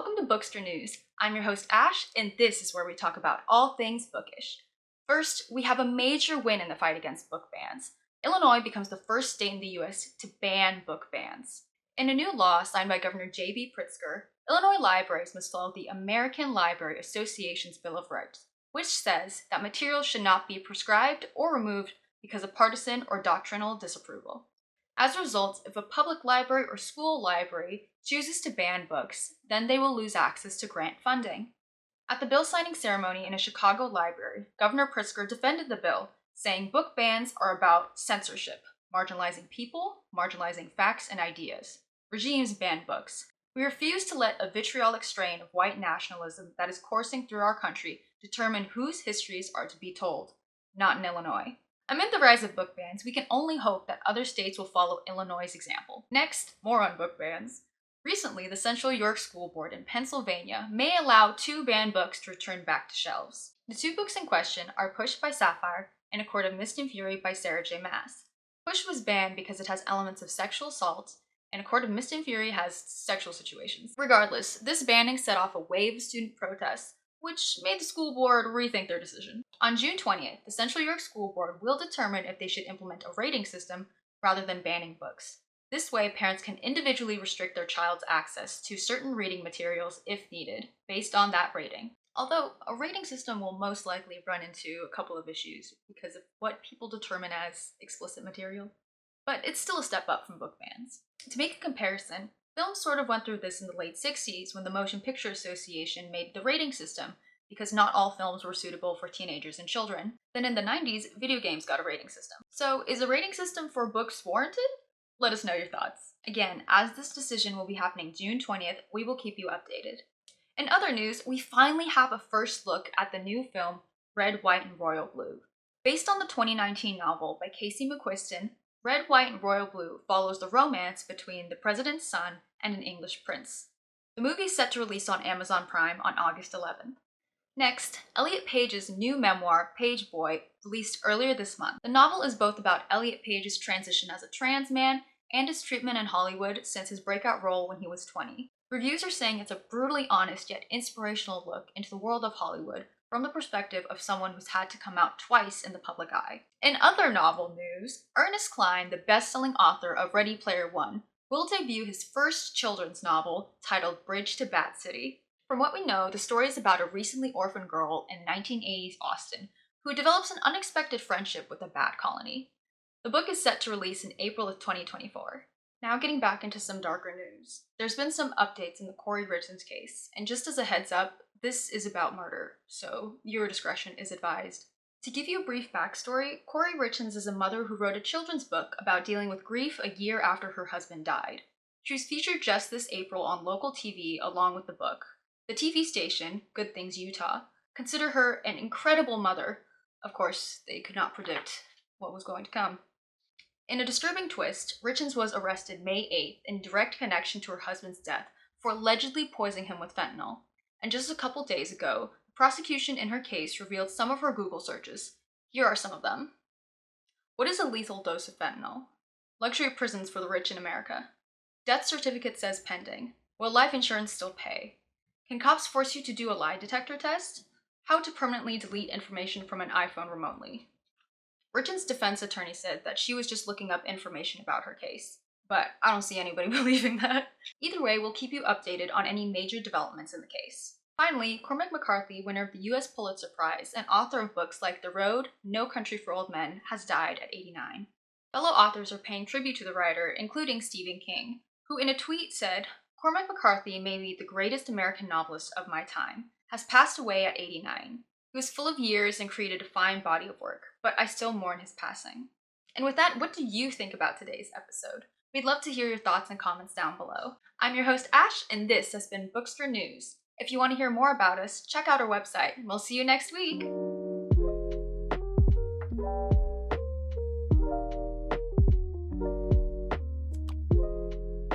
Welcome to Bookstr News. I'm your host Ash, and this is where we talk about all things bookish. First, we have a major win in the fight against book bans. Illinois becomes the first state in the US to ban book bans. In a new law signed by Governor J.B. Pritzker, Illinois libraries must follow the American Library Association's Bill of Rights, which says that materials should not be prescribed or removed because of partisan or doctrinal disapproval. As a result, if a public library or school library chooses to ban books, then they will lose access to grant funding. At the bill signing ceremony in a Chicago library, Governor Pritzker defended the bill, saying book bans are about censorship, marginalizing people, marginalizing facts and ideas. Regimes ban books. We refuse to let a vitriolic strain of white nationalism that is coursing through our country determine whose histories are to be told. Not in Illinois. Amid the rise of book bans, we can only hope that other states will follow Illinois' example. Next, more on book bans. Recently, the Central York School Board in Pennsylvania may allow 2 banned books to return back to shelves. The 2 books in question are Push by Sapphire and A Court of Mist and Fury by Sarah J. Maas. Push was banned because it has elements of sexual assault, and A Court of Mist and Fury has sexual situations. Regardless, this banning set off a wave of student protests, which made the school board rethink their decision. On June 20th, the Central York School Board will determine if they should implement a rating system rather than banning books. This way, parents can individually restrict their child's access to certain reading materials if needed, based on that rating. Although, a rating system will most likely run into a couple of issues because of what people determine as explicit material. But it's still a step up from book bans. To make a comparison, film sort of went through this in the late 60s when the Motion Picture Association made the rating system because not all films were suitable for teenagers and children. Then in the 90s, video games got a rating system. So is a rating system for books warranted? Let us know your thoughts. Again, as this decision will be happening June 20th, we will keep you updated. In other news, we finally have a first look at the new film Red, White, and Royal Blue. Based on the 2019 novel by Casey McQuiston, Red, White, and Royal Blue follows the romance between the president's son and an English prince. The movie is set to release on Amazon Prime on August 11th. Next, Elliot Page's new memoir, Pageboy, released earlier this month. The novel is both about Elliot Page's transition as a trans man and his treatment in Hollywood since his breakout role when he was 20. Reviews are saying it's a brutally honest yet inspirational look into the world of Hollywood from the perspective of someone who's had to come out twice in the public eye. In other novel news, Ernest Cline, the best-selling author of Ready Player One, will debut his first children's novel titled Bridge to Bat City. From what we know, the story is about a recently orphaned girl in 1980s Austin who develops an unexpected friendship with a bat colony. The book is set to release in April of 2024. Now getting back into some darker news. There's been some updates in the Corey Richens case, and just as a heads up, this is about murder, so your discretion is advised. To give you a brief backstory, Corey Richens is a mother who wrote a children's book about dealing with grief a year after her husband died. She was featured just this April on local TV along with the book. The TV station, Good Things Utah, consider her an incredible mother. Of course, they could not predict what was going to come. In a disturbing twist, Richens was arrested May 8th in direct connection to her husband's death for allegedly poisoning him with fentanyl. And just a couple days ago, the prosecution in her case revealed some of her Google searches. Here are some of them. What is a lethal dose of fentanyl? Luxury prisons for the rich in America. Death certificate says pending. Will life insurance still pay? Can cops force you to do a lie detector test? How to permanently delete information from an iPhone remotely. Richens' defense attorney said that she was just looking up information about her case, but I don't see anybody believing that. Either way, we'll keep you updated on any major developments in the case. Finally, Cormac McCarthy, winner of the US Pulitzer Prize and author of books like The Road, No Country for Old Men, has died at 89. Fellow authors are paying tribute to the writer, including Stephen King, who in a tweet said, "Cormac McCarthy may be the greatest American novelist of my time, has passed away at 89. He was full of years and created a fine body of work, but I still mourn his passing." And with that, what do you think about today's episode? We'd love to hear your thoughts and comments down below. I'm your host Ash, and this has been Bookstr News. If you want to hear more about us, check out our website, and we'll see you next week!